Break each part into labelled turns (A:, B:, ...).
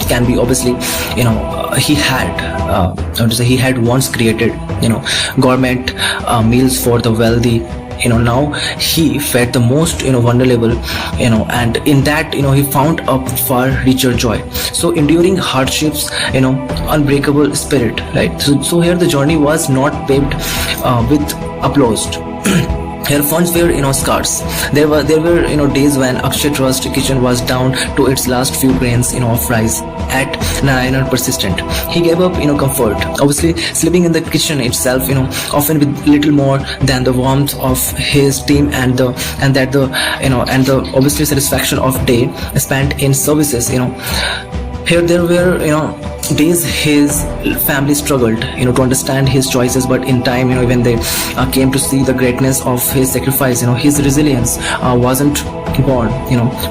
A: can be obviously, he had once created, government meals for the wealthy. Now he fed the most vulnerable, and in that he found a far richer joy. So enduring hardships, unbreakable spirit, right? So here the journey was not paved with applause. Here funds were scarce. There were days when Akshay Trust kitchen was down to its last few grains of rice. At Narayanan persistent, he gave up comfort, obviously sleeping in the kitchen itself, often with little more than the warmth of his team and the obviously satisfaction of day spent in services. Here there were days his family struggled to understand his choices, but in time when they came to see the greatness of his sacrifice, his resilience wasn't born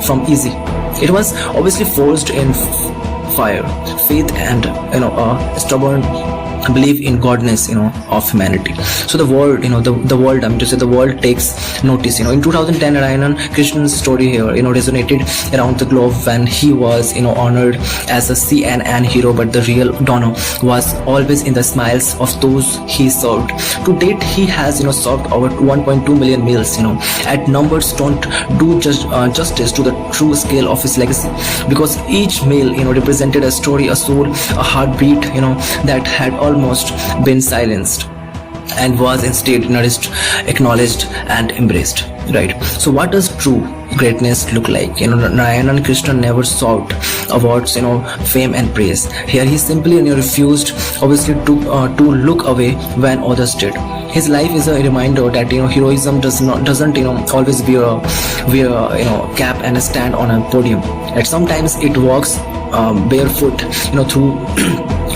A: from easy. It was obviously forged in fire, faith, and a stubborn belief in godness of humanity. So the world, the world, I mean to say, the world takes notice. In 2010, Narayanan Krishnan's story here resonated around the globe when he was honored as a CNN hero, but the real donor was always in the smiles of those he served. To date, he has served over 1.2 million meals. At numbers don't do justice to the true scale of his legacy, because each meal represented a story, a soul, a heartbeat that had almost been silenced and was instead nourished, acknowledged, and embraced. Right. So what does true greatness look like? Narayanan Krishnan never sought awards, fame and praise. Here he simply refused, obviously, to look away when others did. His life is a reminder that heroism doesn't always wear cap and stand on a podium. And sometimes it walks barefoot through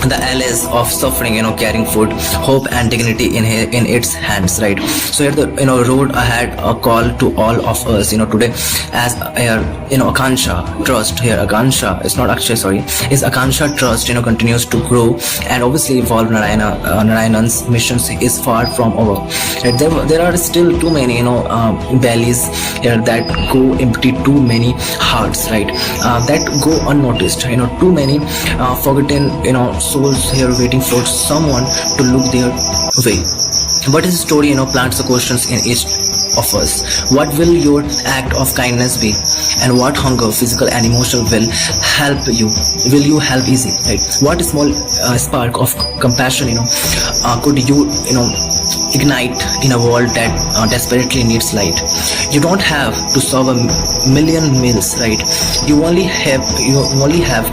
A: the alleys of suffering, carrying food, hope, and dignity in its hands. Right. So here the road ahead, a call to all of us today, as Akansha Trust, here Akansha, it's not Akshay, sorry, is Akansha Trust continues to grow and obviously evolve. Narayanan's missions is far from over. Right. There are still too many bellies here that go empty, too many hearts, right, that go unnoticed, too many forgotten souls here waiting for someone to look their way. But his story plants the questions in each of us. What will your act of kindness be, and what hunger, physical and emotional, will you help easy, right? What small spark of compassion could you ignite in a world that desperately needs light? You don't have to serve a million meals, right? You only have to